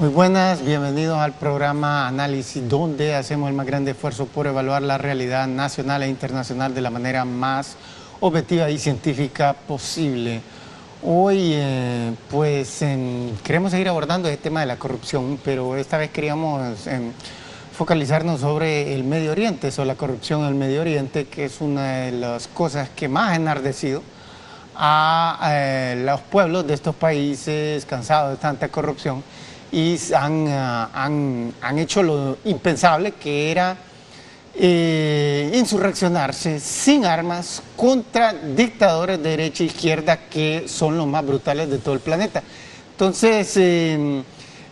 Muy buenas, bienvenidos al programa Análisis, donde hacemos el más grande esfuerzo por evaluar la realidad nacional e internacional de la manera más objetiva y científica posible. Hoy, queremos seguir abordando el tema de la corrupción, pero esta vez queríamos focalizarnos sobre el Medio Oriente, sobre la corrupción en el Medio Oriente, que es una de las cosas que más ha enardecido a los pueblos de estos países cansados de tanta corrupción, y han hecho lo impensable, que era insurreccionarse sin armas contra dictadores de derecha e izquierda que son los más brutales de todo el planeta. Entonces,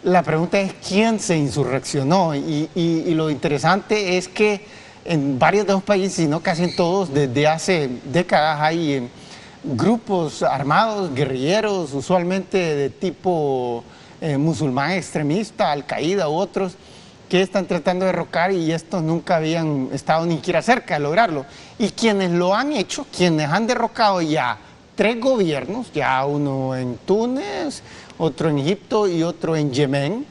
la pregunta es quién se insurreccionó, y lo interesante es que en varios de los países, si no casi en todos, desde hace décadas hay grupos armados, guerrilleros, usualmente de tipo musulmán extremista, Al-Qaeda u otros, que están tratando de derrocar, y estos nunca habían estado ni siquiera cerca de lograrlo. Y quienes lo han hecho, quienes han derrocado ya 3 gobiernos, ya uno en Túnez, otro en Egipto y otro en Yemen,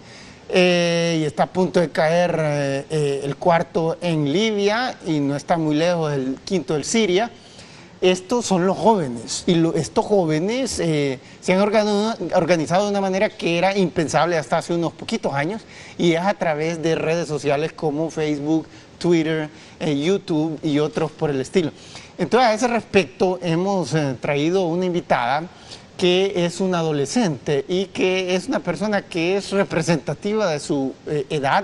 y está a punto de caer el 4º en Libia, y no está muy lejos el 5º en Siria. Estos son los jóvenes, y estos jóvenes se han organizado de una manera que era impensable hasta hace unos poquitos años, y es a través de redes sociales como Facebook, Twitter, YouTube y otros por el estilo. Entonces, a ese respecto hemos traído una invitada que es una adolescente y que es una persona que es representativa de su edad,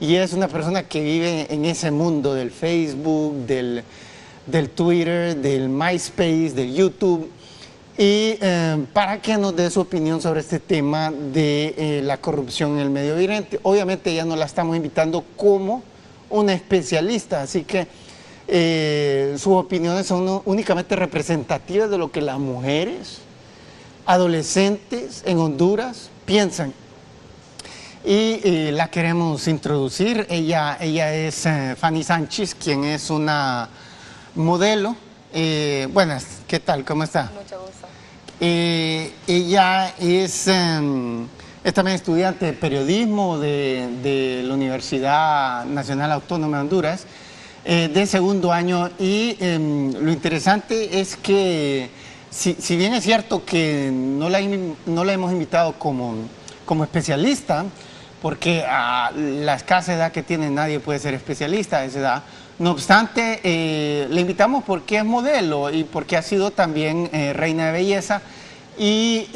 y es una persona que vive en ese mundo del Facebook, del Twitter, del MySpace, del YouTube, y para que nos dé su opinión sobre este tema de la corrupción en el Medio Oriente. Obviamente ya no la estamos invitando como una especialista, así que sus opiniones son únicamente representativas de lo que las mujeres adolescentes en Honduras piensan. Y la queremos introducir. Ella es Fanny Sánchez, quien es una modelo. Buenas, ¿qué tal? ¿Cómo está? Mucho gusto. Ella es también estudiante de periodismo de la Universidad Nacional Autónoma de Honduras, de segundo año, y lo interesante es que si bien es cierto que no la hemos invitado como especialista, porque a la escasa edad que tiene nadie puede ser especialista a esa edad. No obstante, le invitamos porque es modelo y porque ha sido también reina de belleza, y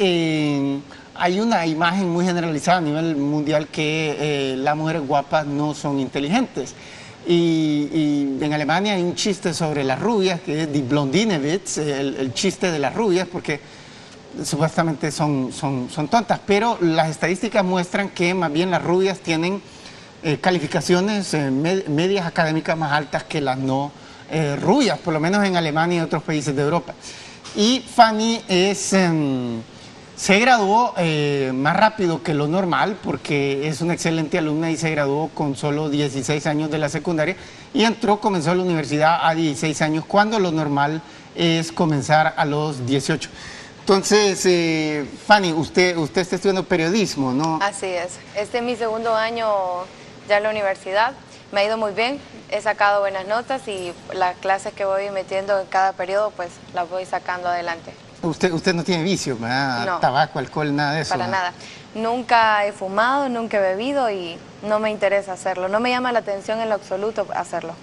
hay una imagen muy generalizada a nivel mundial que las mujeres guapas no son inteligentes. Y en Alemania hay un chiste sobre las rubias, que es Die Blondinewitz, el chiste de las rubias, porque supuestamente son tontas, pero las estadísticas muestran que más bien las rubias tienen calificaciones medias académicas más altas que las no rubias, por lo menos en Alemania y otros países de Europa. Y Fanny se graduó más rápido que lo normal, porque es una excelente alumna y se graduó con solo 16 años de la secundaria, y comenzó la universidad a 16 años, cuando lo normal es comenzar a los 18. Entonces, Fanny, usted está estudiando periodismo, ¿no? Así es. Este es mi segundo año ya en la universidad. Me ha ido muy bien, he sacado buenas notas, y las clases que voy metiendo en cada periodo, pues las voy sacando adelante. Usted no tiene vicio, ¿verdad? No. Tabaco, alcohol, nada de eso. Para nada. Nunca he fumado, nunca he bebido, y no me interesa hacerlo. No me llama la atención en lo absoluto hacerlo.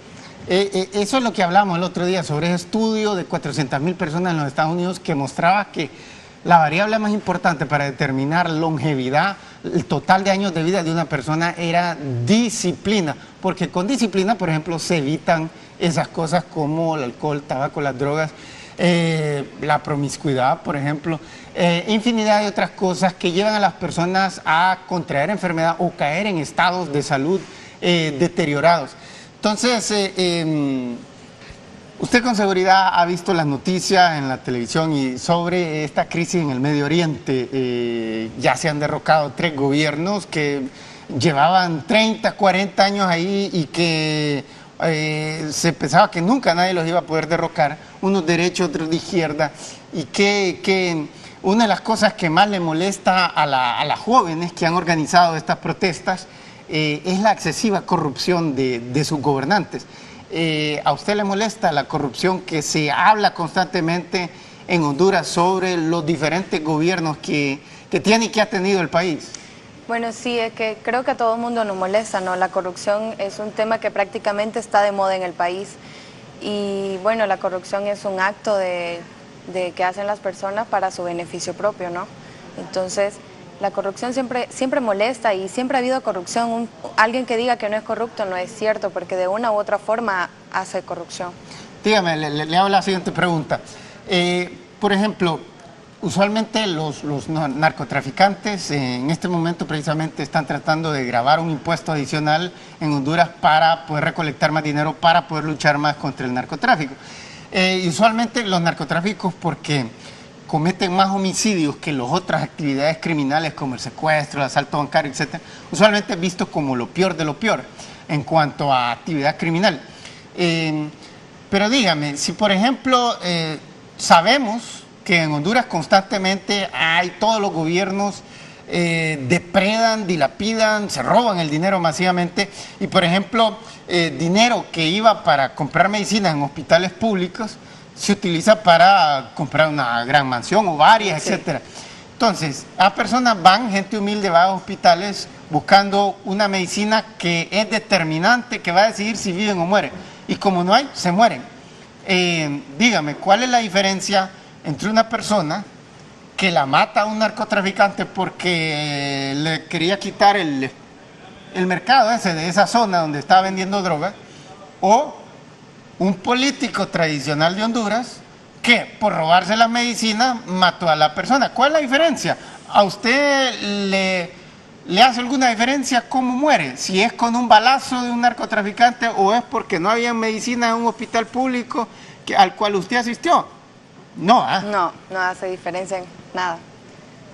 Eso es lo que hablamos el otro día sobre ese estudio de 400,000 personas en los Estados Unidos, que mostraba que la variable más importante para determinar longevidad, el total de años de vida de una persona, era disciplina, porque con disciplina, por ejemplo, se evitan esas cosas como el alcohol, el tabaco, las drogas, la promiscuidad, por ejemplo, infinidad de otras cosas que llevan a las personas a contraer enfermedad o caer en estados de salud deteriorados. Entonces, usted con seguridad ha visto las noticias en la televisión y sobre esta crisis en el Medio Oriente. Ya se han derrocado 3 gobiernos que llevaban 30, 40 años ahí, y que se pensaba que nunca nadie los iba a poder derrocar, unos derechos, otros de izquierda, y que una de las cosas que más le molesta a las jóvenes que han organizado estas protestas es la excesiva corrupción de sus gobernantes. ¿A usted le molesta la corrupción que se habla constantemente en Honduras sobre los diferentes gobiernos que tiene y que ha tenido el país? Bueno, sí, es que creo que a todo el mundo nos molesta, ¿no? La corrupción es un tema que prácticamente está de moda en el país y bueno, la corrupción es un acto de que hacen las personas para su beneficio propio, ¿no? Entonces, la corrupción siempre molesta y siempre ha habido corrupción. Alguien que diga que no es corrupto no es cierto, porque de una u otra forma hace corrupción. Dígame, le hago la siguiente pregunta. Por ejemplo, usualmente los narcotraficantes en este momento precisamente están tratando de gravar un impuesto adicional en Honduras para poder recolectar más dinero, para poder luchar más contra el narcotráfico. Usualmente los narcotráficos, porque cometen más homicidios que las otras actividades criminales como el secuestro, el asalto bancario, etc., usualmente es visto como lo peor de lo peor en cuanto a actividad criminal. Pero dígame, si por ejemplo sabemos que en Honduras constantemente todos los gobiernos depredan, dilapidan, se roban el dinero masivamente y por ejemplo dinero que iba para comprar medicinas en hospitales públicos se utiliza para comprar una gran mansión o varias, sí, etcétera. Entonces, a personas gente humilde va a hospitales buscando una medicina que es determinante, que va a decidir si viven o mueren. Y como no hay, se mueren. Dígame, ¿cuál es la diferencia entre una persona que la mata a un narcotraficante porque le quería quitar el mercado ese de esa zona donde estaba vendiendo droga, o un político tradicional de Honduras que por robarse la medicina mató a la persona? ¿Cuál es la diferencia? ¿A usted le hace alguna diferencia cómo muere? Si es con un balazo de un narcotraficante o es porque no había medicina en un hospital público al cual usted asistió. No, no hace diferencia en nada.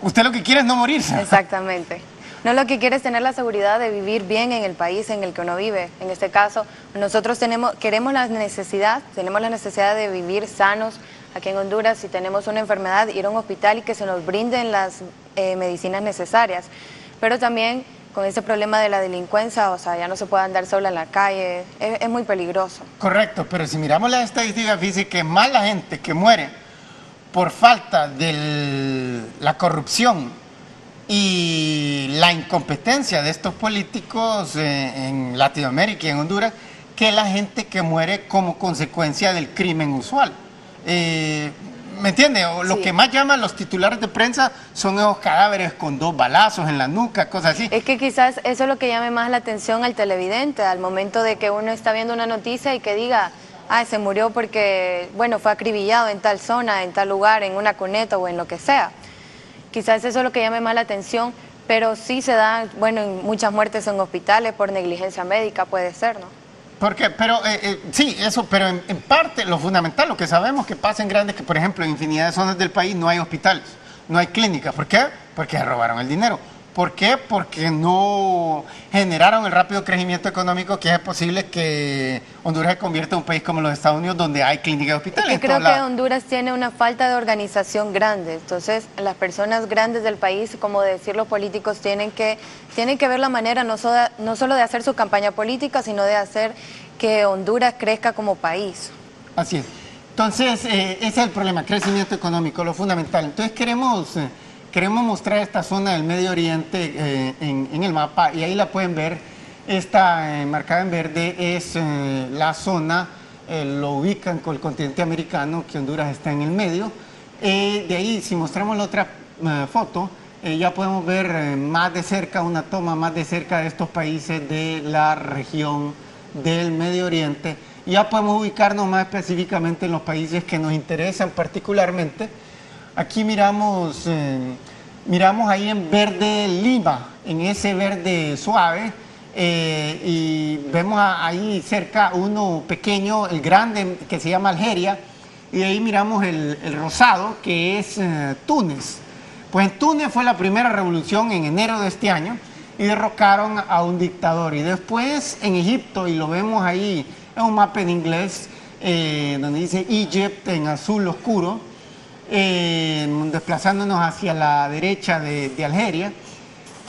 Usted lo que quiere es no morirse. Exactamente. No, lo que quiere es tener la seguridad de vivir bien en el país en el que uno vive. En este caso, nosotros tenemos la necesidad de vivir sanos aquí en Honduras. Si tenemos una enfermedad, ir a un hospital y que se nos brinden las medicinas necesarias. Pero también con ese problema de la delincuencia, o sea, ya no se puede andar sola en la calle, es muy peligroso. Correcto, pero si miramos la estadística física, es más la gente que muere por falta de la corrupción y la incompetencia de estos políticos en Latinoamérica y en Honduras, que la gente que muere como consecuencia del crimen usual. ¿Me entiende? Lo Sí. que más llaman los titulares de prensa son esos cadáveres con 2 balazos en la nuca, cosas así. Es que quizás eso es lo que llame más la atención al televidente, al momento de que uno está viendo una noticia y que diga, se murió porque, bueno, fue acribillado en tal zona, en tal lugar, en una cuneta o en lo que sea. Quizás eso es lo que llame más la atención, pero sí se dan, bueno, muchas muertes en hospitales por negligencia médica, puede ser, ¿no? Porque, pero sí, eso, pero en parte lo fundamental, lo que sabemos que pasa en grandes, que por ejemplo en infinidad de zonas del país no hay hospitales, no hay clínicas. ¿Por qué? Porque se robaron el dinero. ¿Por qué? Porque no generaron el rápido crecimiento económico que es posible que Honduras se convierta en un país como los Estados Unidos, donde hay clínicas y hospitales. Yo creo que Honduras tiene una falta de organización grande. Entonces, las personas grandes del país, como decir los políticos, tienen que ver la manera no solo de hacer su campaña política, sino de hacer que Honduras crezca como país. Así es. Entonces, ese es el problema, crecimiento económico, lo fundamental. Entonces, queremos mostrar esta zona del Medio Oriente en el mapa, y ahí la pueden ver. Esta marcada en verde es la zona, lo ubican con el continente americano, que Honduras está en el medio. De ahí, si mostramos la otra foto, ya podemos ver más de cerca, una toma más de cerca de estos países de la región del Medio Oriente. Ya podemos ubicarnos más específicamente en los países que nos interesan particularmente. Aquí miramos ahí en verde Lima, en ese verde suave, y vemos ahí cerca uno pequeño, el grande, que se llama Algeria, y ahí miramos el rosado, que es Túnez. Pues en Túnez fue la primera revolución en enero de este año, y derrocaron a un dictador. Y después en Egipto, y lo vemos ahí en un mapa en inglés, donde dice Egypt en azul oscuro, desplazándonos hacia la derecha de Algeria.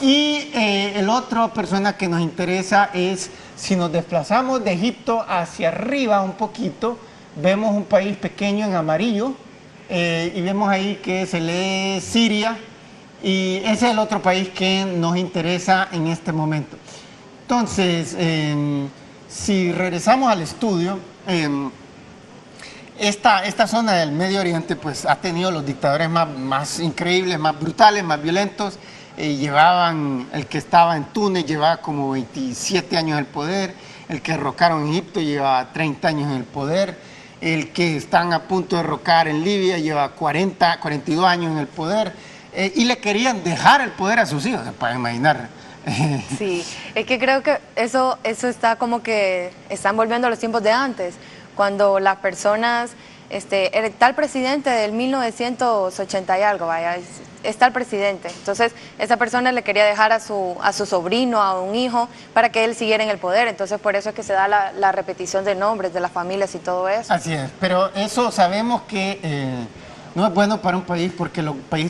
Y el otra persona que nos interesa es, si nos desplazamos de Egipto hacia arriba un poquito, vemos un país pequeño en amarillo, y vemos ahí que se lee Siria, y ese es el otro país que nos interesa en este momento. Entonces, si regresamos al estudio, esta zona del Medio Oriente pues ha tenido los dictadores más increíbles, más brutales, más violentos. El que estaba en Túnez llevaba como 27 años en el poder, el que derrocaron en Egipto lleva 30 años en el poder, el que están a punto de derrocar en Libia lleva 42 años en el poder, y le querían dejar el poder a sus hijos, se pueden imaginar. Sí, es que creo que eso está como que están volviendo a los tiempos de antes, cuando las personas, está el presidente del 1980 y algo, vaya, está el presidente. Entonces, esa persona le quería dejar a su sobrino, a un hijo, para que él siguiera en el poder. Entonces, por eso es que se da la repetición de nombres, de las familias y todo eso. Así es, pero eso sabemos que no es bueno para un país, porque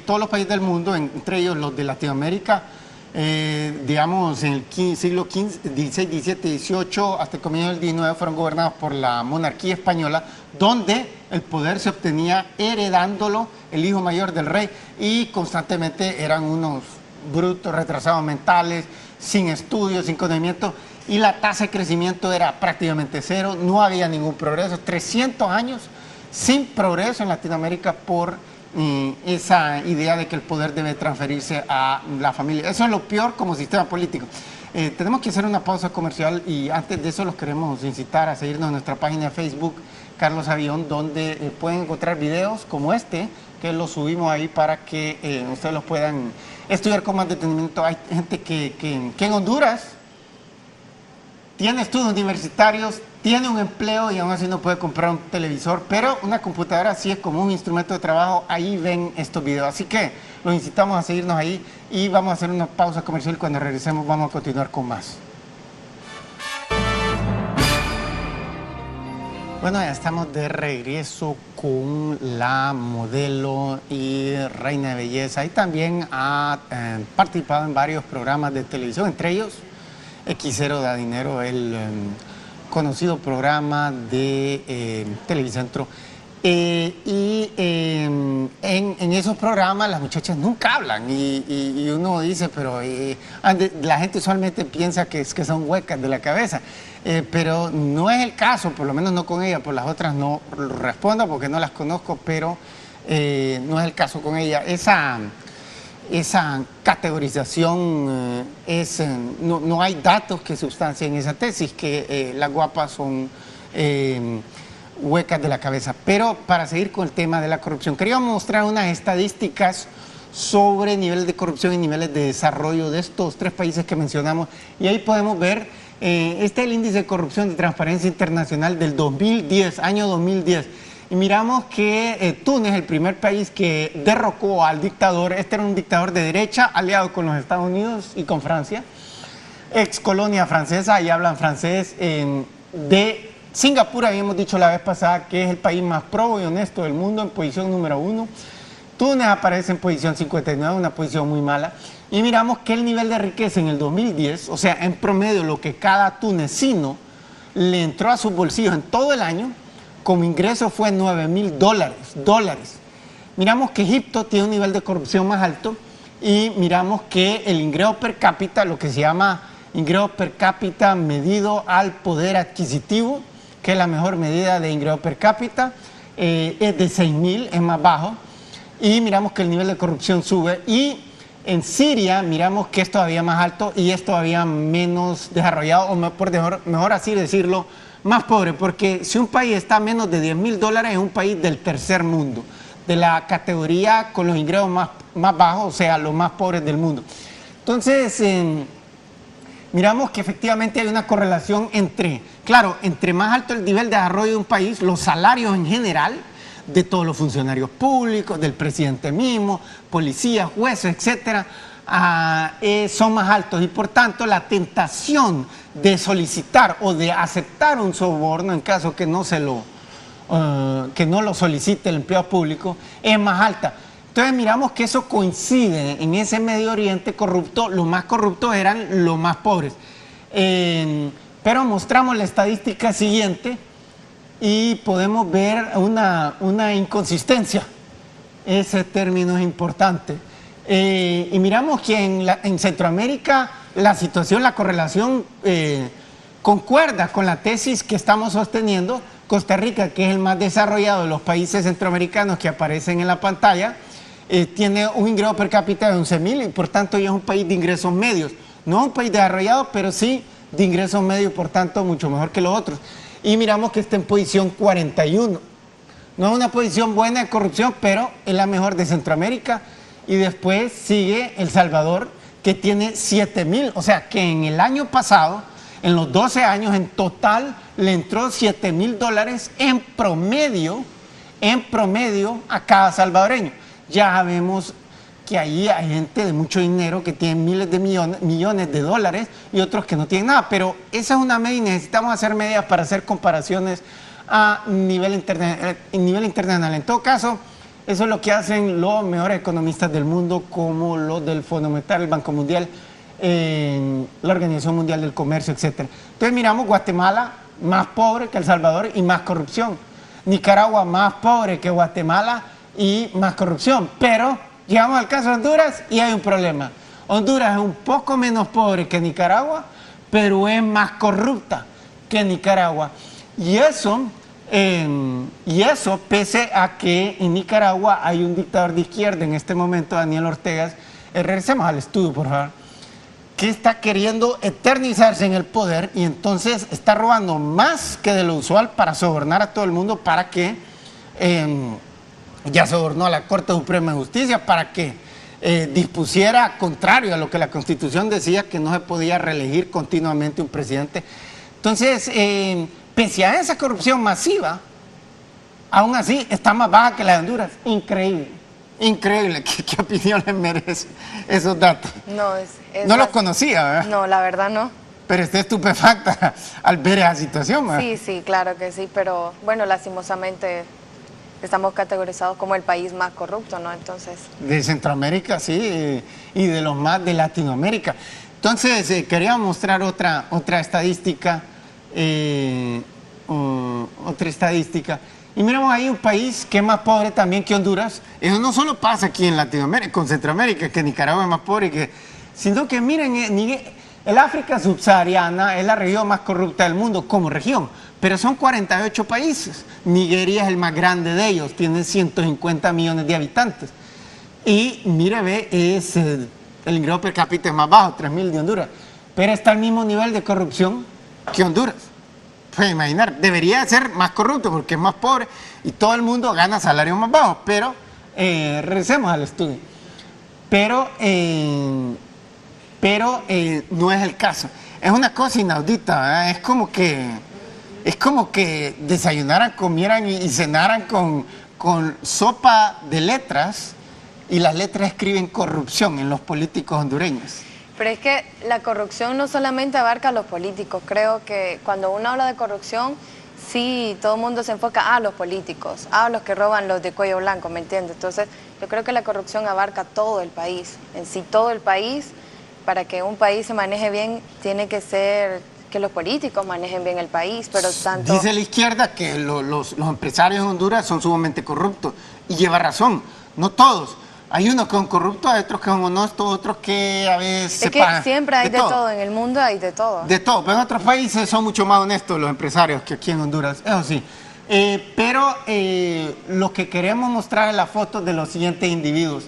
todos los países del mundo, entre ellos los de Latinoamérica, digamos, en el siglo XVI, XVII, XVIII, hasta el comienzo del XIX, fueron gobernados por la monarquía española, donde el poder se obtenía heredándolo el hijo mayor del rey, y constantemente eran unos brutos, retrasados mentales, sin estudios, sin conocimiento, y la tasa de crecimiento era prácticamente cero, no había ningún progreso, 300 años sin progreso en Latinoamérica por esa idea de que el poder debe transferirse a la familia. Eso es lo peor como sistema político. Tenemos que hacer una pausa comercial, y antes de eso los queremos incitar a seguirnos en nuestra página de Facebook, Carlos Avión, donde pueden encontrar videos como este, que los subimos ahí para que ustedes los puedan estudiar con más detenimiento. Hay gente que en Honduras tiene estudios universitarios, tiene un empleo y aún así no puede comprar un televisor, pero una computadora sí es como un instrumento de trabajo. Ahí ven estos videos, así que los incitamos a seguirnos ahí, y vamos a hacer una pausa comercial. Cuando regresemos vamos a continuar con más. Bueno, ya estamos de regreso con la modelo y reina de belleza, y también ha participado en varios programas de televisión, entre ellos X0 da dinero, el conocido programa de Televicentro. En esos programas las muchachas nunca hablan, y uno dice, pero la gente usualmente piensa que son huecas de la cabeza, pero no es el caso, por lo menos no con ella. Por las otras no respondo porque no las conozco, pero no es el caso con ella. Esa categorización no hay datos que sustancien esa tesis, que las guapas son huecas de la cabeza. Pero para seguir con el tema de la corrupción, quería mostrar unas estadísticas sobre niveles de corrupción y niveles de desarrollo de estos tres países que mencionamos, y ahí podemos ver, este es el índice de corrupción de Transparencia Internacional del 2010, año 2010, y miramos que Túnez, el primer país que derrocó al dictador, este era un dictador de derecha aliado con los Estados Unidos y con Francia, ex colonia francesa, ahí hablan francés. De Singapur habíamos dicho la vez pasada que es el país más probo y honesto del mundo, en posición número 1. Túnez aparece en posición 59, una posición muy mala. Y miramos que el nivel de riqueza en el 2010, o sea, en promedio lo que cada tunecino le entró a sus bolsillos en todo el año, como ingreso fue $9,000. Miramos que Egipto tiene un nivel de corrupción más alto, y miramos que el ingreso per cápita, lo que se llama ingreso per cápita medido al poder adquisitivo, que es la mejor medida de ingreso per cápita, es de 6,000, es más bajo, y miramos que el nivel de corrupción sube. Y en Siria miramos que es todavía más alto y es todavía menos desarrollado, o mejor así decirlo, más pobre, porque si un país está a menos de $10,000 es un país del tercer mundo, de la categoría con los ingresos más bajos, o sea, los más pobres del mundo. Entonces, miramos que efectivamente hay una correlación entre más alto el nivel de desarrollo de un país, los salarios en general de todos los funcionarios públicos, del presidente mismo, policías, jueces, etcétera, son más altos, y por tanto la tentación de solicitar o de aceptar un soborno en caso que no se lo que no lo solicite el empleado público es más alta. Entonces miramos que eso coincide en ese Medio Oriente corrupto. Los más corruptos eran los más pobres. Pero mostramos la estadística siguiente y podemos ver una inconsistencia. Ese término es importante. Y miramos que en Centroamérica la situación, la correlación concuerda con la tesis que estamos sosteniendo. Costa Rica, que es el más desarrollado de los países centroamericanos que aparecen en la pantalla, tiene un ingreso per cápita de 11,000 y por tanto ya es un país de ingresos medios. No es un país desarrollado, pero sí de ingresos medios, por tanto mucho mejor que los otros. Y miramos que está en posición 41. No es una posición buena de corrupción, pero es la mejor de Centroamérica. Y después sigue El Salvador, que tiene 7,000. O sea que en el año pasado, en los 12 años, en total le entró $7,000 en promedio a cada salvadoreño. Ya vemos que ahí hay gente de mucho dinero que tiene miles de millones de dólares y otros que no tienen nada. Pero esa es una media y necesitamos hacer medidas para hacer comparaciones a nivel internacional. En todo caso, eso es lo que hacen los mejores economistas del mundo, como los del Fondo Monetario, el Banco Mundial, la Organización Mundial del Comercio, etc. Entonces miramos Guatemala más pobre que El Salvador y más corrupción. Nicaragua más pobre que Guatemala y más corrupción. Pero llegamos al caso de Honduras y hay un problema. Honduras es un poco menos pobre que Nicaragua, pero es más corrupta que Nicaragua. Y eso pese a que en Nicaragua hay un dictador de izquierda en este momento, Daniel Ortega. Regresemos al estudio, por favor. Que está queriendo eternizarse en el poder y entonces está robando más que de lo usual para sobornar a todo el mundo, para que ya sobornó a la Corte Suprema de Justicia para que dispusiera contrario a lo que la Constitución decía, que no se podía reelegir continuamente un presidente. Entonces, pese a esa corrupción masiva, aún así está más baja que la de Honduras. Increíble. Increíble. ¿Qué opinión les merece esos datos? No los conocía, ¿verdad? No, la verdad no. Pero está estupefacta al ver esa situación, ¿verdad? Sí, sí, claro que sí, pero bueno, lastimosamente estamos categorizados como el país más corrupto, ¿no? Entonces... De Centroamérica, sí, y de los más de Latinoamérica. Entonces, quería mostrar otra estadística, Y miramos ahí un país que es más pobre también que Honduras. Eso no solo pasa aquí en Latinoamérica, con Centroamérica, que Nicaragua es más pobre, sino que miren, el África subsahariana es la región más corrupta del mundo como región, pero son 48 países. Nigeria es el más grande de ellos, tiene 150 millones de habitantes. Y mire, el ingreso per cápita es más bajo, 3,000 de Honduras, pero está al mismo nivel de corrupción que Honduras. Pueden imaginar, debería ser más corrupto porque es más pobre y todo el mundo gana salarios más bajos, pero regresemos al estudio. Pero no es el caso. Es una cosa inaudita, ¿verdad? Es como que desayunaran, comieran y cenaran con sopa de letras y las letras escriben corrupción en los políticos hondureños. Pero es que la corrupción no solamente abarca a los políticos. Creo que cuando uno habla de corrupción, sí, todo el mundo se enfoca a los políticos, a los que roban los de cuello blanco, ¿me entiendes? Entonces, yo creo que la corrupción abarca todo el país. En sí, todo el país, para que un país se maneje bien, tiene que ser que los políticos manejen bien el país, pero tanto... Dice la izquierda que los empresarios de Honduras son sumamente corruptos, y lleva razón, no todos. Hay unos que son corruptos, hay otros que son honestos, otros que a veces... Es que siempre hay de todo, en el mundo hay de todo. De todo, pero en otros países son mucho más honestos los empresarios que aquí en Honduras, eso sí. Pero lo que queremos mostrar es la foto de los siguientes individuos,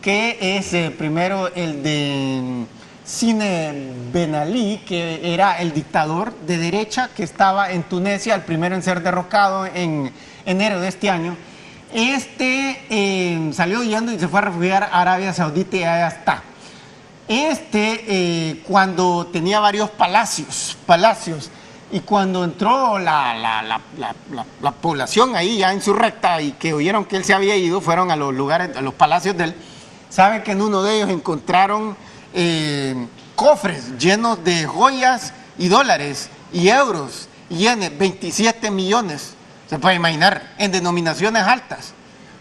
que es primero el de Zine Ben Ali, que era el dictador de derecha que estaba en Tunisia, el primero en ser derrocado en enero de este año. Salió huyendo y se fue a refugiar a Arabia Saudita y allá está. Cuando tenía varios palacios, y cuando entró la población ahí ya insurrecta y que oyeron que él se había ido, fueron a los lugares, a los palacios de él. Saben que en uno de ellos encontraron cofres llenos de joyas y dólares y euros y yenes, 27 millones Se puede imaginar, en denominaciones altas,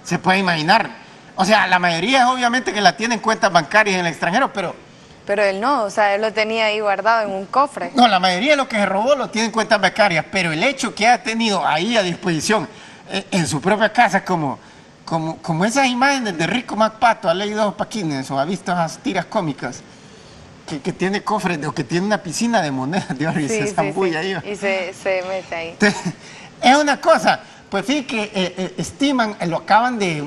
se puede imaginar. O sea, la mayoría es obviamente que la tienen cuentas bancarias en el extranjero, Pero él no, o sea, él lo tenía ahí guardado en un cofre. no, la mayoría de lo que se robó lo tienen cuentas bancarias, pero el hecho que ha tenido ahí a disposición en su propia casa, como esas imágenes de Rico McPato, ha leído Paquines o ha visto esas tiras cómicas, que tiene cofres o que tiene una piscina de monedas de oro y se zambulla ahí. Y se mete ahí. Es una cosa, pues sí que estiman,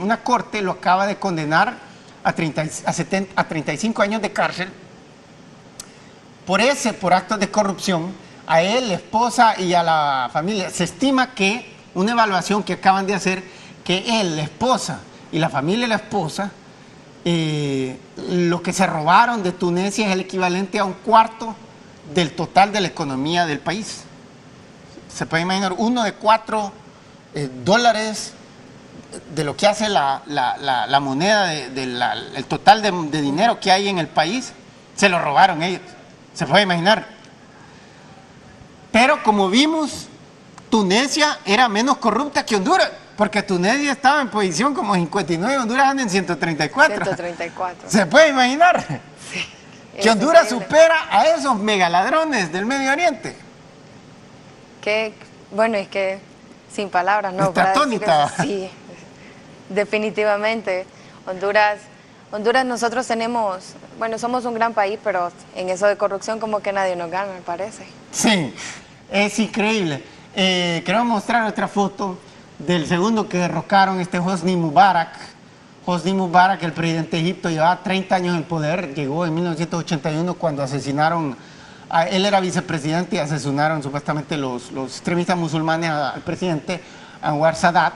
una corte lo acaba de condenar a 35 años de cárcel por actos de corrupción, a él, la esposa y a la familia. Se estima que, una evaluación que acaban de hacer, que él, la esposa y la familia de la esposa, lo que se robaron de Tunisia es el equivalente a un cuarto del total de la economía del país. Se puede imaginar, uno de 4 dólares de lo que hace la moneda, el total de dinero que hay en el país, se lo robaron ellos. Se puede imaginar. Pero como vimos, Tunisia era menos corrupta que Honduras, porque Tunisia estaba en posición como 59 y Honduras anda en 134. 134. Se puede imaginar Sí, que Honduras supera a esos megaladrones del Medio Oriente. Bueno, es que sin palabras, ¿no? Está atónita. Sí, definitivamente. Honduras nosotros tenemos, bueno, somos un gran país, pero en eso de corrupción como que nadie nos gana, me parece. Sí, es increíble. Queremos mostrar otra foto del segundo que derrocaron, Hosni Mubarak. Hosni Mubarak, el presidente de Egipto, llevaba 30 años en el poder, llegó en 1981 cuando asesinaron, él era vicepresidente y asesinaron supuestamente los extremistas musulmanes al presidente Anwar Sadat.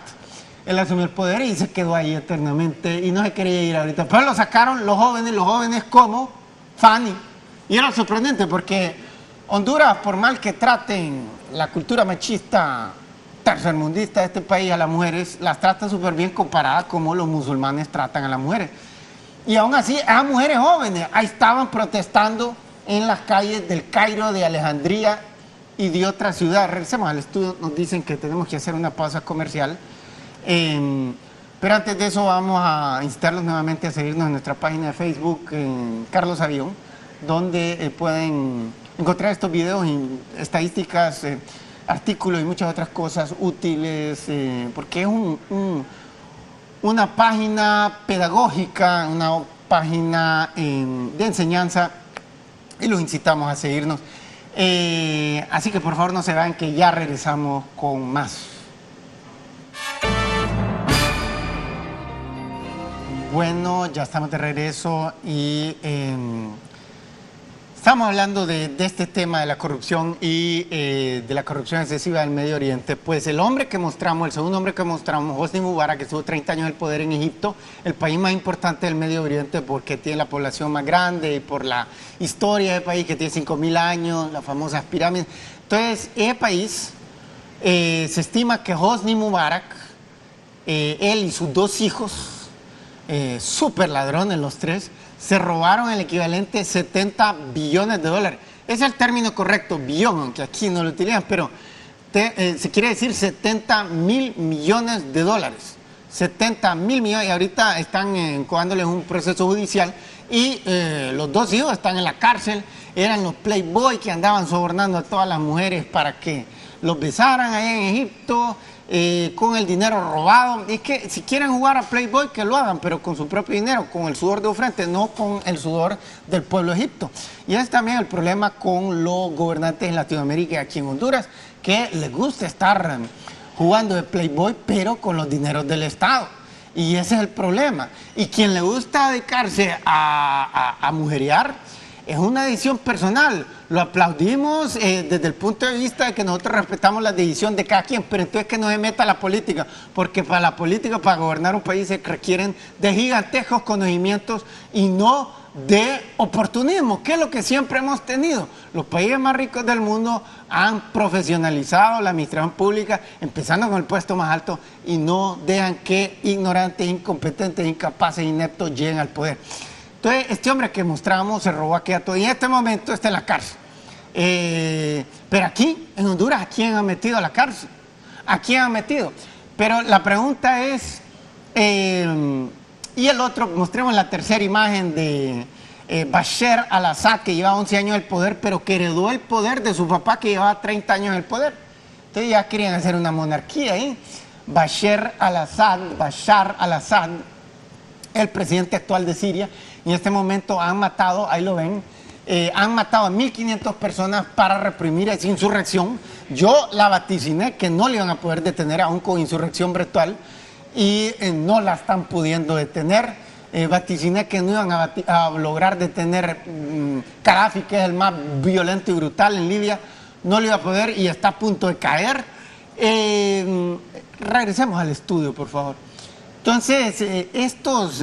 Él asumió el poder y se quedó ahí eternamente y no se quería ir ahorita. Pero lo sacaron los jóvenes como Fanny. Y era sorprendente porque Honduras, por mal que traten la cultura machista tercermundista de este país a las mujeres, las tratan súper bien comparadas como los musulmanes tratan a las mujeres. Y aún así, esas mujeres jóvenes ahí estaban protestando en las calles del Cairo, de Alejandría y de otras ciudades. Regresemos al estudio, nos dicen que tenemos que hacer una pausa comercial. Pero antes de eso vamos a instarlos nuevamente a seguirnos en nuestra página de Facebook, Carlos Avión, donde pueden encontrar estos videos y estadísticas, artículos y muchas otras cosas útiles, porque es una página pedagógica, una página de enseñanza y los incitamos a seguirnos. Así que por favor no se vayan, que ya regresamos con más. Bueno, ya estamos de regreso y estamos hablando de este tema de la corrupción y de la corrupción excesiva del Medio Oriente. Pues el segundo hombre que mostramos, Hosni Mubarak, que estuvo 30 años en el poder en Egipto, el país más importante del Medio Oriente porque tiene la población más grande y por la historia del país que tiene 5.000 años, las famosas pirámides. Entonces, ese país, se estima que Hosni Mubarak, él y sus 2 hijos, súper ladrones los 3, se robaron el equivalente de 70 billones de dólares. Ese es el término correcto, billón, aunque aquí no lo utilizan, pero se quiere decir 70.000 millones de dólares. 70.000 millones, y ahorita están encobrándoles un proceso judicial y los 2 hijos están en la cárcel. Eran los playboy que andaban sobornando a todas las mujeres para que los besaran allá en Egipto, con el dinero robado. Es que si quieren jugar a Playboy, que lo hagan, pero con su propio dinero, con el sudor de su frente, no con el sudor del pueblo de Egipto. Y es también el problema con los gobernantes en Latinoamérica y aquí en Honduras, que les gusta estar jugando de Playboy, pero con los dineros del Estado. Y ese es el problema. Y quien le gusta dedicarse a mujerear, es una decisión personal. Lo aplaudimos desde el punto de vista de que nosotros respetamos la decisión de cada quien, pero entonces que no se meta la política, porque para la política, para gobernar un país, se requieren de gigantescos conocimientos y no de oportunismo, que es lo que siempre hemos tenido. Los países más ricos del mundo han profesionalizado la administración pública, empezando con el puesto más alto, y no dejan que ignorantes, incompetentes, incapaces, ineptos lleguen al poder. Entonces, este hombre que mostramos se robó aquí a todo y en este momento está en la cárcel. Pero aquí, en Honduras, ¿a quién han metido a la cárcel? ¿A quién han metido? Pero la pregunta es, y el otro, mostremos la tercera imagen de Bashar al-Assad, que lleva 11 años en el poder, pero que heredó el poder de su papá, que llevaba 30 años en el poder. Entonces ya querían hacer una monarquía ahí. Bashar al-Assad, el presidente actual de Siria, y en este momento han matado, ahí lo ven, han matado a 1.500 personas para reprimir esa insurrección. Yo la vaticiné que no le iban a poder detener aún con insurrección virtual y no la están pudiendo detener. Vaticiné que no iban a lograr detener Gaddafi, que es el más violento y brutal en Libia, no lo iba a poder y está a punto de caer. Regresemos al estudio, por favor. Entonces, estos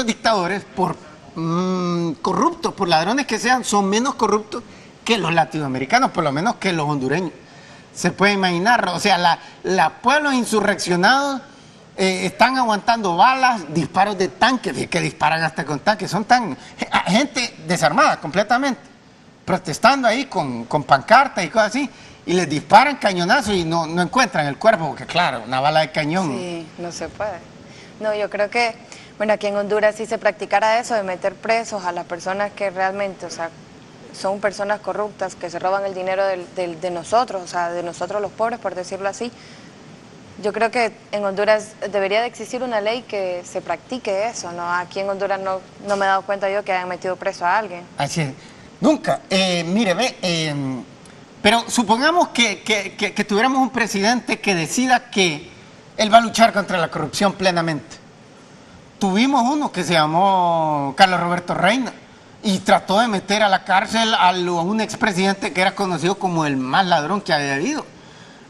dictadores, por corruptos, por ladrones que sean, son menos corruptos que los latinoamericanos, por lo menos que los hondureños. Se puede imaginar, o sea, los pueblos insurreccionados están aguantando balas, disparos de tanques, que disparan hasta con tanques, son gente desarmada completamente, protestando ahí con pancartas y cosas así, y les disparan cañonazos y no encuentran el cuerpo, porque claro, una bala de cañón. Sí, no se puede. No, yo creo que, bueno, aquí en Honduras sí se practicara eso de meter presos a las personas que realmente, o sea, son personas corruptas, que se roban el dinero de nosotros, o sea, de nosotros los pobres, por decirlo así. Yo creo que en Honduras debería de existir una ley que se practique eso, ¿no? Aquí en Honduras no me he dado cuenta yo que hayan metido preso a alguien. Así es. Nunca. Mire, ve, pero supongamos que tuviéramos un presidente que decida que él va a luchar contra la corrupción plenamente. Tuvimos uno que se llamó Carlos Roberto Reina y trató de meter a la cárcel a un expresidente que era conocido como el más ladrón que había habido.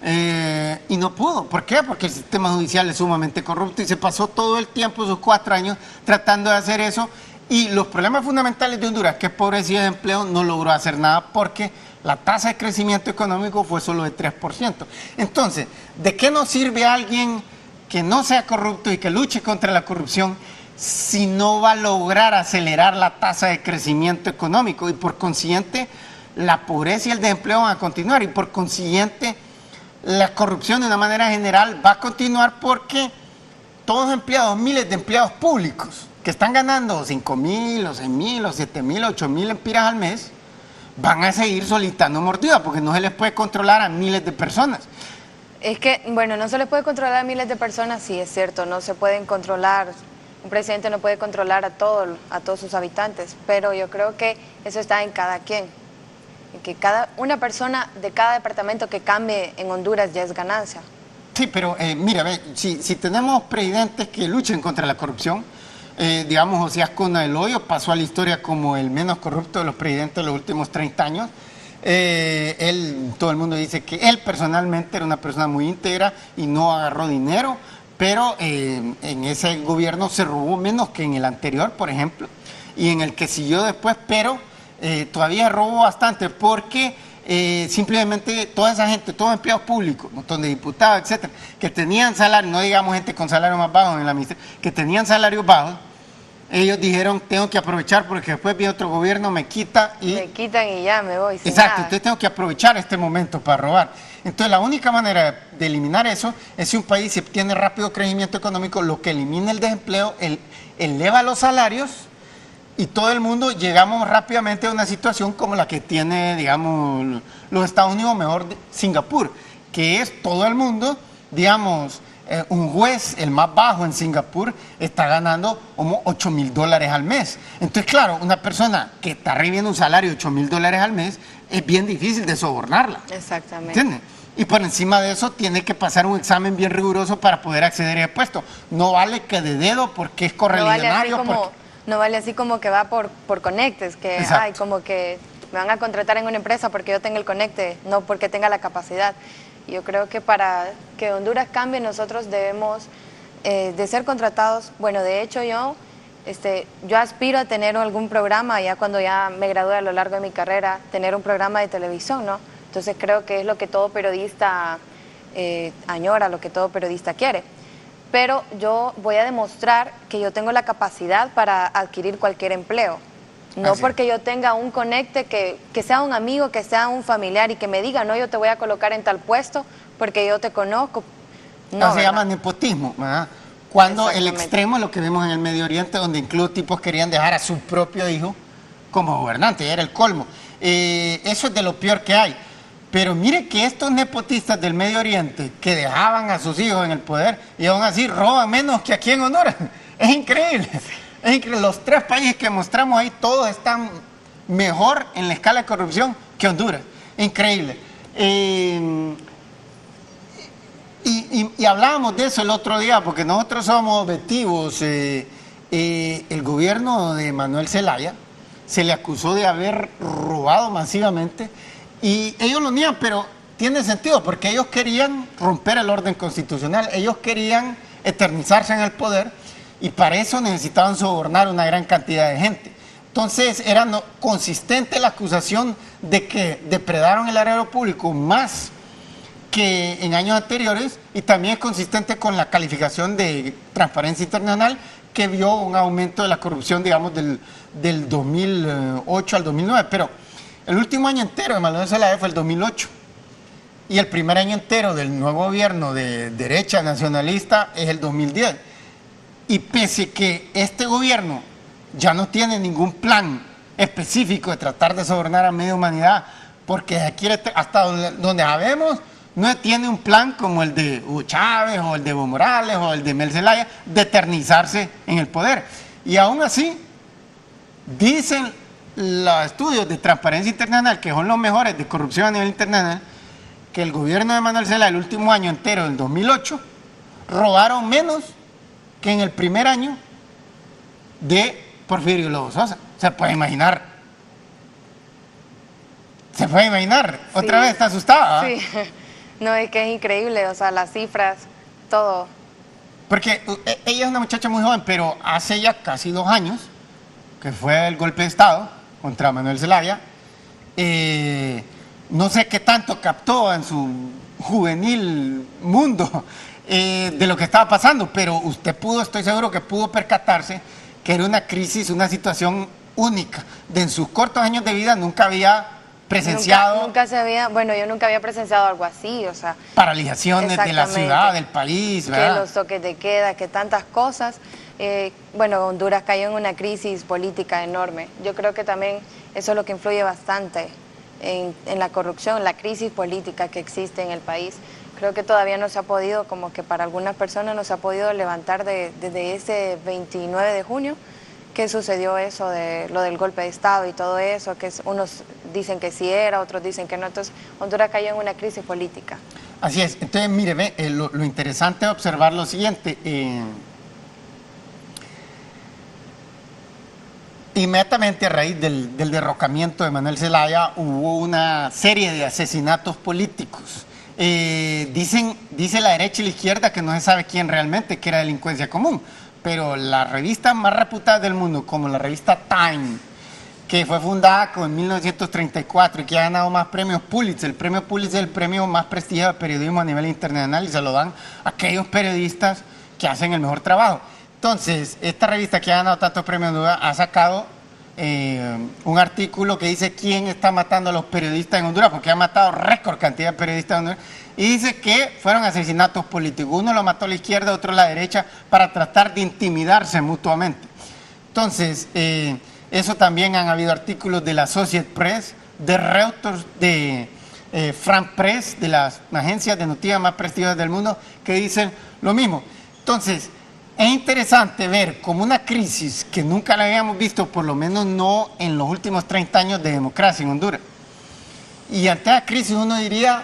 Y no pudo. ¿Por qué? Porque el sistema judicial es sumamente corrupto y se pasó todo el tiempo, esos 4 años, tratando de hacer eso. Y los problemas fundamentales de Honduras, que es pobreza y desempleo, no logró hacer nada porque la tasa de crecimiento económico fue solo de 3%. Entonces, ¿de qué nos sirve a alguien que no sea corrupto y que luche contra la corrupción si no va a lograr acelerar la tasa de crecimiento económico? Y por consiguiente, la pobreza y el desempleo van a continuar y por consiguiente la corrupción de una manera general va a continuar porque todos los empleados, miles de empleados públicos que están ganando 5.000 o 6.000 o 7.000 o 8.000 empiras al mes, van a seguir solitando mordida porque no se les puede controlar a miles de personas. Es que, bueno, no se les puede controlar a miles de personas, sí, es cierto, no se pueden controlar, un presidente no puede controlar a todos sus habitantes, pero yo creo que eso está en cada quien. Que una persona de cada departamento que cambie en Honduras ya es ganancia. Sí, pero mira, si tenemos presidentes que luchen contra la corrupción, digamos, José Azcona del Hoyo pasó a la historia como el menos corrupto de los presidentes de los últimos 30 años. Todo el mundo dice que él personalmente era una persona muy íntegra y no agarró dinero, pero en ese gobierno se robó menos que en el anterior, por ejemplo, y en el que siguió después, pero todavía robó bastante porque simplemente toda esa gente, todos los empleados públicos, un montón de diputados, etcétera, que tenían salario, no digamos gente con salario más bajo en la administración, que tenían salarios bajos, ellos dijeron, tengo que aprovechar porque después viene otro gobierno, me quita y... Me quitan y ya me voy sin Exacto, nada. entonces tengo que aprovechar este momento para robar. Entonces la única manera de eliminar eso es si un país tiene rápido crecimiento económico, lo que elimina el desempleo, eleva los salarios y todo el mundo llegamos rápidamente a una situación como la que tiene, digamos, los Estados Unidos, mejor Singapur, que es todo el mundo, digamos, un juez, el más bajo en Singapur, está ganando como $8.000 al mes. Entonces, claro, una persona que está recibiendo un salario de $8.000 al mes, es bien difícil de sobornarla. Exactamente. ¿Entiendes? Y por encima de eso tiene que pasar un examen bien riguroso para poder acceder a ese puesto. No vale que de dedo porque es correligionario. No vale así como que va por conectes, que ay, como que me van a contratar en una empresa porque yo tengo el conecte, no porque tenga la capacidad. Yo creo que para que Honduras cambie nosotros debemos de ser contratados. Bueno, de hecho yo aspiro a tener algún programa ya cuando ya me gradúe a lo largo de mi carrera, tener un programa de televisión, ¿no? Entonces creo que es lo que todo periodista añora, lo que todo periodista quiere. Pero yo voy a demostrar que yo tengo la capacidad para adquirir cualquier empleo. No Así. porque yo tenga un conecte, que sea un amigo, que sea un familiar y que me diga, no, yo te voy a colocar en tal puesto porque yo te conozco. No, Se llama nepotismo, ¿verdad? Cuando el Exactamente. extremo es lo que vemos en el Medio Oriente, donde incluso tipos querían dejar a su propio hijo como gobernante, era el colmo. Eso es de lo peor que hay. Pero mire que estos nepotistas del Medio Oriente que dejaban a sus hijos en el poder y aún así roban menos que aquí en Honduras. Es increíble. Es increíble. Los 3 países que mostramos ahí, todos están mejor en la escala de corrupción que Honduras. Increíble. Y hablábamos de eso el otro día, porque nosotros somos objetivos. El gobierno de Manuel Zelaya se le acusó de haber robado masivamente y ellos lo niegan, pero tiene sentido, porque ellos querían romper el orden constitucional, ellos querían eternizarse en el poder y para eso necesitaban sobornar una gran cantidad de gente. Entonces era consistente la acusación de que depredaron el erario público más que en años anteriores, y también es consistente con la calificación de Transparencia Internacional, que vio un aumento de la corrupción, digamos, del 2008 al 2009. Pero el último año entero de Manuel Zelaya fue el 2008. Y el primer año entero del nuevo gobierno de derecha nacionalista es el 2010. Y pese que este gobierno ya no tiene ningún plan específico de tratar de sobornar a media humanidad, porque aquí hasta donde sabemos, no tiene un plan como el de Hugo Chávez o el de Evo Morales o el de Mel Zelaya de eternizarse en el poder. Y aún así, dicen los estudios de Transparencia Internacional, que son los mejores de corrupción a nivel internacional, que el gobierno de Manuel Zelaya, el último año entero, del 2008, robaron menos que en el primer año de Porfirio Lobo Sosa. Se puede imaginar. Se puede imaginar. Sí. Otra vez está asustada. Sí, no, es que es increíble, o sea, las cifras, todo. Porque ella es una muchacha muy joven, pero hace ya casi 2 años, que fue el golpe de Estado contra Manuel Zelaya, no sé qué tanto captó en su juvenil mundo de lo que estaba pasando, pero usted pudo, estoy seguro que pudo percatarse que era una crisis, una situación única. En sus cortos años de vida nunca había presenciado Nunca se había, bueno, yo nunca había presenciado algo así, o sea. paralizaciones de la ciudad, del país, ¿verdad? Que los toques de queda, que tantas cosas. Bueno, Honduras cayó en una crisis política enorme. Yo creo que también eso es lo que influye bastante en la corrupción, la crisis política que existe en el país. Creo que todavía no se ha podido, como que para algunas personas no se ha podido levantar desde ese 29 de junio, que sucedió eso de lo del golpe de Estado y todo eso, que unos dicen que sí era, otros dicen que no. Entonces, Honduras cayó en una crisis política. Así es. Entonces, mire, lo interesante es observar lo siguiente. Inmediatamente a raíz del derrocamiento de Manuel Zelaya hubo una serie de asesinatos políticos. Dice la derecha y la izquierda que no se sabe quién realmente, que era delincuencia común. Pero las revistas más reputadas del mundo, como la revista Time, que fue fundada en 1934 y que ha ganado más premios Pulitzer. El premio Pulitzer es el premio más prestigiado de periodismo a nivel internacional y se lo dan a aquellos periodistas que hacen el mejor trabajo. Entonces, esta revista que ha ganado tantos premios ha sacado un artículo que dice quién está matando a los periodistas en Honduras, porque ha matado récord cantidad de periodistas en Honduras, y dice que fueron asesinatos políticos. Uno lo mató a la izquierda, otro a la derecha, para tratar de intimidarse mutuamente. Entonces, eso también han habido artículos de la Associated Press, de Reuters, de France Press, de las agencias de noticias más prestigiosas del mundo, que dicen lo mismo. Entonces, es interesante ver como una crisis que nunca la habíamos visto, por lo menos no en los últimos 30 años de democracia en Honduras. Y ante la crisis uno diría,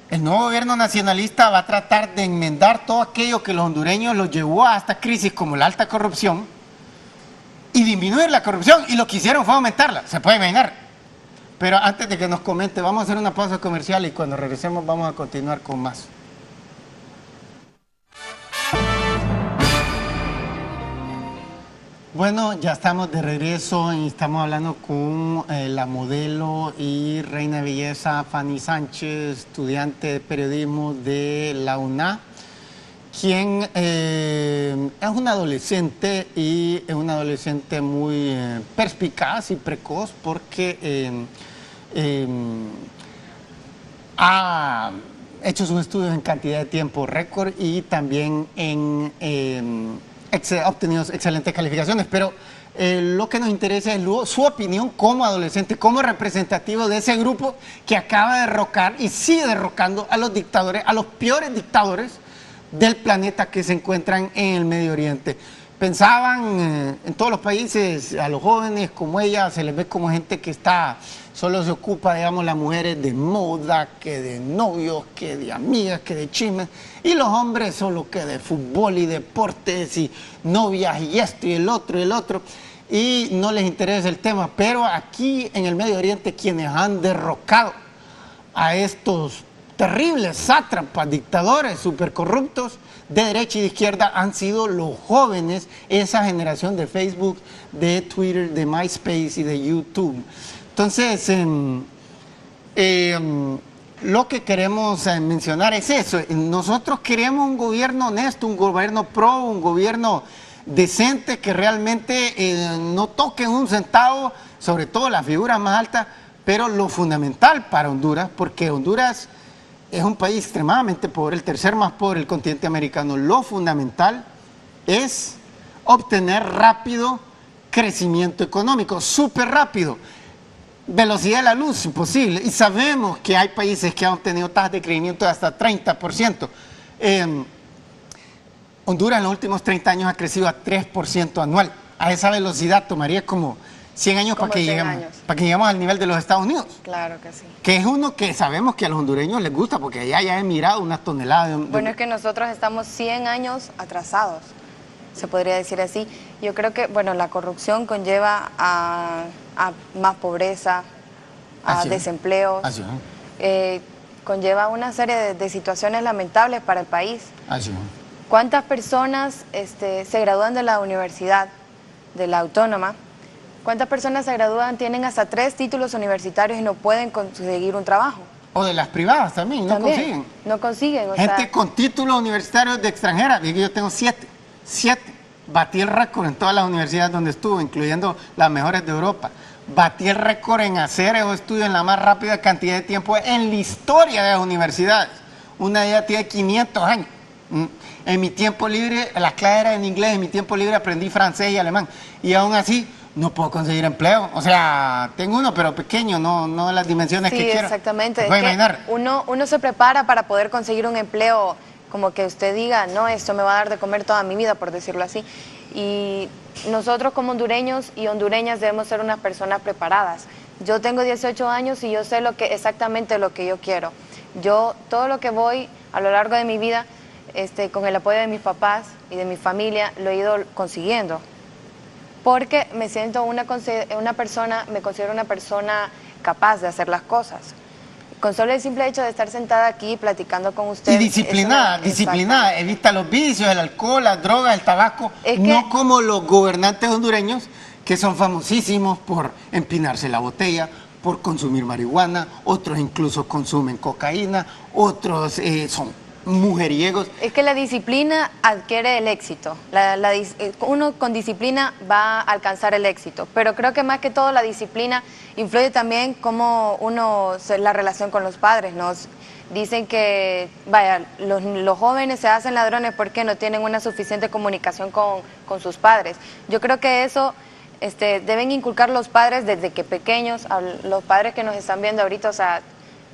el nuevo gobierno nacionalista va a tratar de enmendar todo aquello que los hondureños los llevó a esta crisis, como la alta corrupción, y disminuir la corrupción, y lo que hicieron fue aumentarla, se puede imaginar. Pero antes de que nos comente, vamos a hacer una pausa comercial y cuando regresemos vamos a continuar con más. Bueno, ya estamos de regreso y estamos hablando con la modelo y reina de belleza Fanny Sánchez, estudiante de periodismo de la UNA, quien es un adolescente y es un adolescente muy perspicaz y precoz porque ha hecho sus estudios en cantidad de tiempo récord y también ha obtenido excelentes calificaciones, pero lo que nos interesa es su opinión como adolescente, como representativo de ese grupo que acaba de derrocar y sigue derrocando a los dictadores, a los peores dictadores del planeta que se encuentran en el Medio Oriente. Pensaban en todos los países, a los jóvenes como ella se les ve como gente que solo se ocupa, digamos, las mujeres de moda, que de novios, que de amigas, que de chismes, y los hombres solo que de fútbol y deportes y novias y esto y el otro, y no les interesa el tema. Pero aquí en el Medio Oriente quienes han derrocado a estos terribles sátrapas, dictadores, supercorruptos de derecha y de izquierda han sido los jóvenes, esa generación de Facebook, de Twitter, de MySpace y de YouTube. Entonces, lo que queremos mencionar es eso. Nosotros queremos un gobierno honesto, un gobierno pro, un gobierno decente que realmente no toque un centavo, sobre todo las figuras más altas, pero lo fundamental para Honduras, porque Honduras es un país extremadamente pobre, el tercer más pobre del continente americano. Lo fundamental es obtener rápido crecimiento económico, súper rápido. Velocidad de la luz, imposible. Y sabemos que hay países que han obtenido tasas de crecimiento de hasta 30%. Honduras en los últimos 30 años ha crecido a 3% anual. A esa velocidad tomaría como 100 años para que lleguemos al nivel de los Estados Unidos. Claro que sí. Que es uno que sabemos que a los hondureños les gusta, porque allá ya he mirado unas toneladas. Bueno, es que nosotros estamos 100 años atrasados, se podría decir así. Yo creo que, bueno, la corrupción conlleva a más pobreza, a desempleo, conlleva una serie de situaciones lamentables para el país. ¿Cuántas personas se gradúan de la universidad, de la autónoma? ¿Cuántas personas se gradúan, tienen hasta 3 títulos universitarios y no pueden conseguir un trabajo? O de las privadas también, no consiguen. No consiguen. Gente con títulos universitarios de extranjera, yo tengo 7. Batí el récord en todas las universidades donde estuve, incluyendo las mejores de Europa. Batí el récord en hacer esos estudios en la más rápida cantidad de tiempo en la historia de las universidades. Una de ellas tiene 500 años. En mi tiempo libre, las clases eran en inglés, en mi tiempo libre aprendí francés y alemán. Y aún así, no puedo conseguir empleo. O sea, tengo uno, pero pequeño, no de las dimensiones que quiero. Sí, exactamente. Es que uno se prepara para poder conseguir un empleo, como que usted diga, no, esto me va a dar de comer toda mi vida, por decirlo así. Y nosotros como hondureños y hondureñas debemos ser unas personas preparadas. Yo tengo 18 años y yo sé exactamente lo que yo quiero. Yo, todo lo que voy a lo largo de mi vida, con el apoyo de mis papás y de mi familia, lo he ido consiguiendo. Porque me siento me considero una persona capaz de hacer las cosas. Con solo el simple hecho de estar sentada aquí platicando con usted. Y disciplinada, evita los vicios, el alcohol, las drogas, el tabaco, no como los gobernantes hondureños que son famosísimos por empinarse la botella, por consumir marihuana, otros incluso consumen cocaína, otros son mujeriegos. Es que la disciplina adquiere el éxito. Uno con disciplina va a alcanzar el éxito, pero creo que más que todo la disciplina influye también como la relación con los padres. Nos dicen que, vaya, los jóvenes se hacen ladrones porque no tienen una suficiente comunicación con sus padres. Yo creo que eso deben inculcar los padres desde que pequeños, a los padres que nos están viendo ahorita, o sea,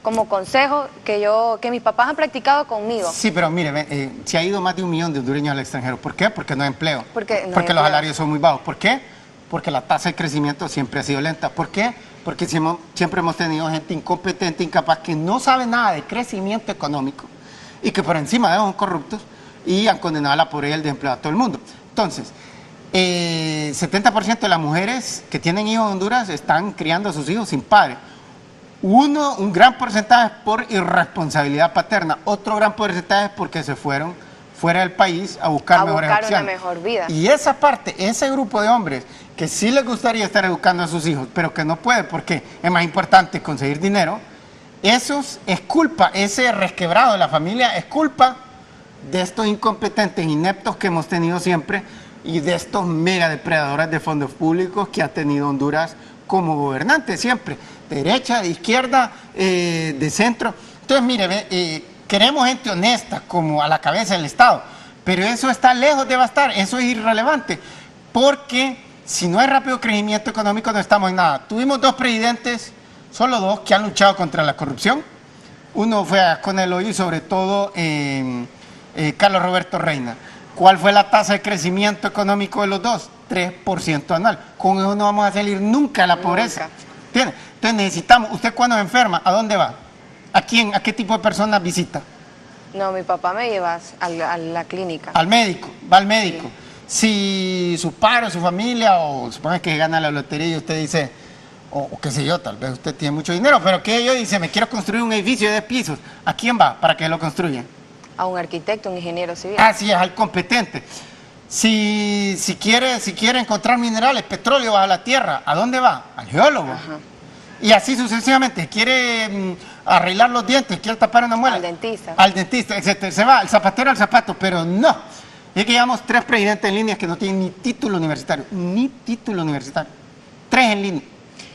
como consejo que mis papás han practicado conmigo. Sí, pero mire, se ha ido más de 1 millón de hondureños al extranjero. ¿Por qué? Porque no hay empleo. Porque los salarios son muy bajos. ¿Por qué? Porque la tasa de crecimiento siempre ha sido lenta. ¿Por qué? Porque siempre hemos tenido gente incompetente, incapaz, que no sabe nada de crecimiento económico y que por encima de eso son corruptos y han condenado a la pobreza y el desempleo a todo el mundo. Entonces, 70% de las mujeres que tienen hijos en Honduras están criando a sus hijos sin padre. Un gran porcentaje es por irresponsabilidad paterna, otro gran porcentaje es porque se fueron fuera del país a buscar mejores opciones. Una mejor vida. Y esa parte, ese grupo de hombres que sí les gustaría estar educando a sus hijos, pero que no puede porque es más importante conseguir dinero, esos es culpa, ese resquebrado de la familia es culpa de estos incompetentes, ineptos que hemos tenido siempre y de estos mega depredadores de fondos públicos que ha tenido Honduras como gobernante siempre, de derecha, de izquierda, de centro. Entonces, mire, queremos gente honesta como a la cabeza del Estado, pero eso está lejos de bastar, eso es irrelevante, porque si no hay rápido crecimiento económico no estamos en nada. Tuvimos 2 presidentes, solo 2, que han luchado contra la corrupción. Uno fue Conelo y sobre todo Carlos Roberto Reina. ¿Cuál fue la tasa de crecimiento económico de los 2? 3% anual. Con eso no vamos a salir nunca de la pobreza. ¿Entiende? Entonces necesitamos, usted cuando enferma, ¿a dónde va? ¿A quién? ¿A qué tipo de personas visita? No, mi papá me lleva a la clínica. Al médico, va al médico. Sí. Si su padre, su familia, o supone que gana la lotería y usted dice, o qué sé yo, tal vez usted tiene mucho dinero, pero que yo dice, me quiero construir un edificio de 10 pisos. ¿A quién va para que lo construya? A un arquitecto, un ingeniero civil. Así es, al competente. Si quiere encontrar minerales, petróleo bajo la tierra, ¿a dónde va? Al geólogo. Ajá. Y así sucesivamente. Quiere arreglar los dientes, quiere tapar una muela. Al dentista. Al dentista, etc. Se va, el zapatero al zapato, pero no. Es que llevamos 3 presidentes en línea que no tienen ni título universitario. Ni título universitario. 3 en línea.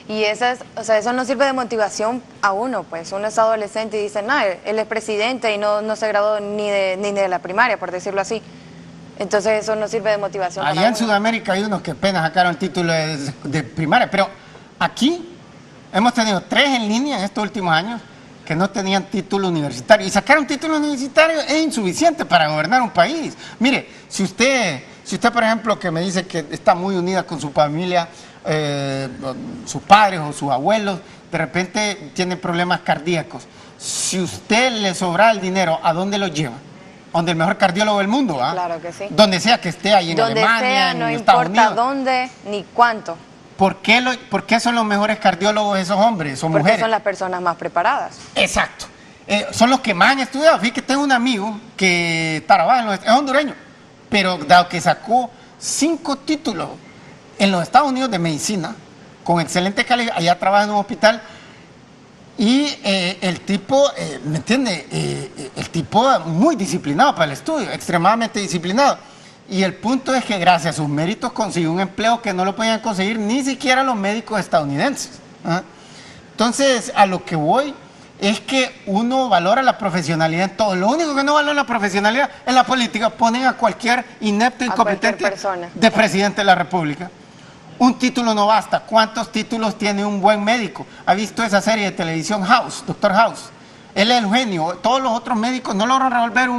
Y eso no sirve de motivación a uno, pues. Uno es adolescente y dice, no, él es presidente y no se graduó ni de la primaria, por decirlo así. Entonces eso no sirve de motivación. Allá en Sudamérica hay unos que apenas sacaron título de primaria, pero aquí hemos tenido 3 en línea en estos últimos años que no tenían título universitario. Y sacar un título universitario es insuficiente para gobernar un país. Mire, si usted por ejemplo, que me dice que está muy unida con su familia, sus padres o sus abuelos, de repente tiene problemas cardíacos. Si usted le sobra el dinero, ¿a dónde lo lleva? Donde el mejor cardiólogo del mundo, ¿ah? Claro que sí. Donde sea que esté, ahí en Alemania, sea, en no Estados Unidos. importa dónde ni cuánto. ¿Por qué son los mejores cardiólogos esos hombres o mujeres? Porque son las personas más preparadas. Exacto. Son los que más han estudiado. Fíjate que tengo un amigo que trabaja es hondureño, pero dado que sacó 5 títulos en los Estados Unidos de medicina, con excelente calidad, allá trabaja en un hospital, y el tipo, ¿me entiende? El tipo muy disciplinado para el estudio, extremadamente disciplinado. Y el punto es que gracias a sus méritos consiguió un empleo que no lo podían conseguir ni siquiera los médicos estadounidenses. ¿Ah? Entonces, a lo que voy es que uno valora la profesionalidad en todo. Lo único que no valora la profesionalidad en la política, ponen a cualquier inepto, incompetente de presidente de la República. Un título no basta. ¿Cuántos títulos tiene un buen médico? ¿Ha visto esa serie de televisión House, Doctor House? Él es el genio. Todos los otros médicos no logran resolver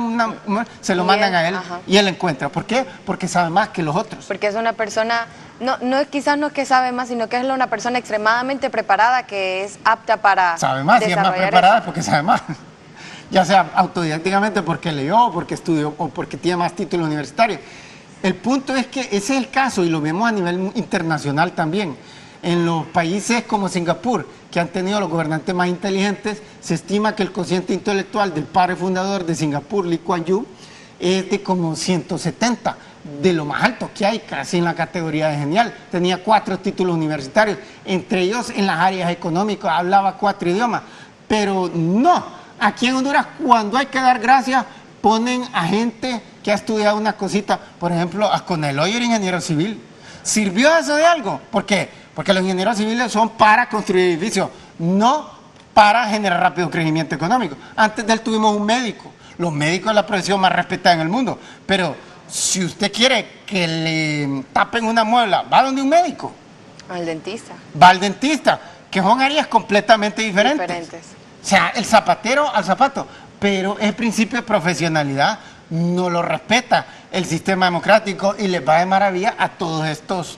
se lo mandan a él. Ajá. Y él encuentra. ¿Por qué? Porque sabe más que los otros. Porque es una persona, quizás no es que sabe más, sino que es una persona extremadamente preparada que es apta para sabe más, y es más preparada eso. Porque sabe más. Ya sea autodidácticamente porque leyó, porque estudió o porque tiene más títulos universitarios. El punto es que ese es el caso y lo vemos a nivel internacional también. En los países como Singapur, que han tenido los gobernantes más inteligentes, se estima que el cociente intelectual del padre fundador de Singapur, Lee Kuan Yew, es de como 170, de lo más alto que hay, casi en la categoría de genial. Tenía 4 títulos universitarios, entre ellos en las áreas económicas, hablaba 4 idiomas. Pero no, aquí en Honduras, cuando hay que dar gracias, ponen a gente que ha estudiado una cosita. Por ejemplo, a Conelo era ingeniero civil. ¿Sirvió eso de algo? ¿Por qué? Porque los ingenieros civiles son para construir edificios, no para generar rápido crecimiento económico. Antes de él tuvimos un médico. Los médicos es la profesión más respetada en el mundo. Pero si usted quiere que le tapen una muela, va donde un médico. Al dentista. Va al dentista, que son áreas completamente diferentes. O sea, el zapatero al zapato. Pero el principio de profesionalidad no lo respeta el sistema democrático y les va de maravilla a todos estos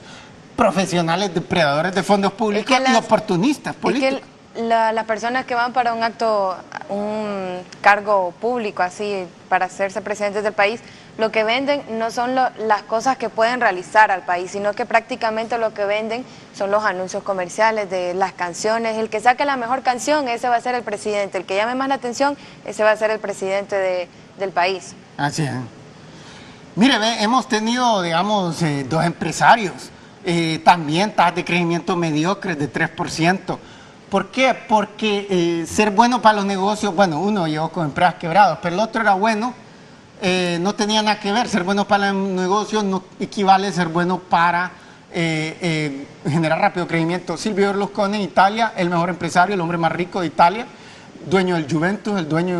profesionales depredadores de fondos públicos y oportunistas políticos. Las personas que van para un cargo público así, para hacerse presidentes del país, lo que venden no son las cosas que pueden realizar al país, sino que prácticamente lo que venden son los anuncios comerciales de las canciones. El que saque la mejor canción, ese va a ser el presidente. El que llame más la atención, ese va a ser el presidente del país. Así es. Mire, hemos tenido, digamos, 2 empresarios, también tasas de crecimiento mediocres de 3%. ¿Por qué? Porque ser bueno para los negocios, bueno, uno llegó con empresas quebradas, pero el otro era bueno no tenía nada que ver. Ser bueno para el negocio no equivale a ser bueno para generar rápido crecimiento. Silvio Berlusconi en Italia, el mejor empresario, el hombre más rico de Italia, dueño del Juventus, el dueño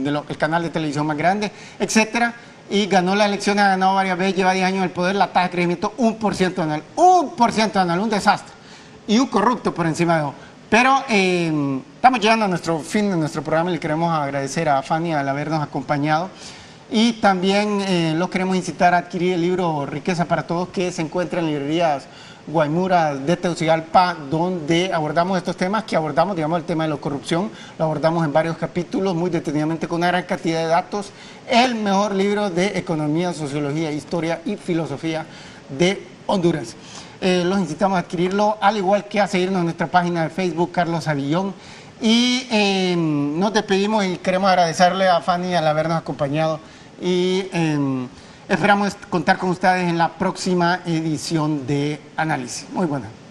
del canal de televisión más grande, etcétera, y ganó las elecciones, ha ganado varias veces, lleva 10 años en el poder, la tasa de crecimiento 1% anual, 1% anual, un desastre, y un corrupto por encima de todo. Pero estamos llegando a nuestro fin de nuestro programa y le queremos agradecer a Fanny al habernos acompañado. Y también los queremos incitar a adquirir el libro Riqueza para Todos, que se encuentra en librerías Guaymura de Tegucigalpa, donde abordamos estos temas, que abordamos, digamos, el tema de la corrupción, lo abordamos en varios capítulos, muy detenidamente, con una gran cantidad de datos. El mejor libro de economía, sociología, historia y filosofía de Honduras. Los incitamos a adquirirlo, al igual que a seguirnos en nuestra página de Facebook, Carlos Avillón. Y nos despedimos y queremos agradecerle a Fanny al habernos acompañado y esperamos contar con ustedes en la próxima edición de Análisis. Muy buena.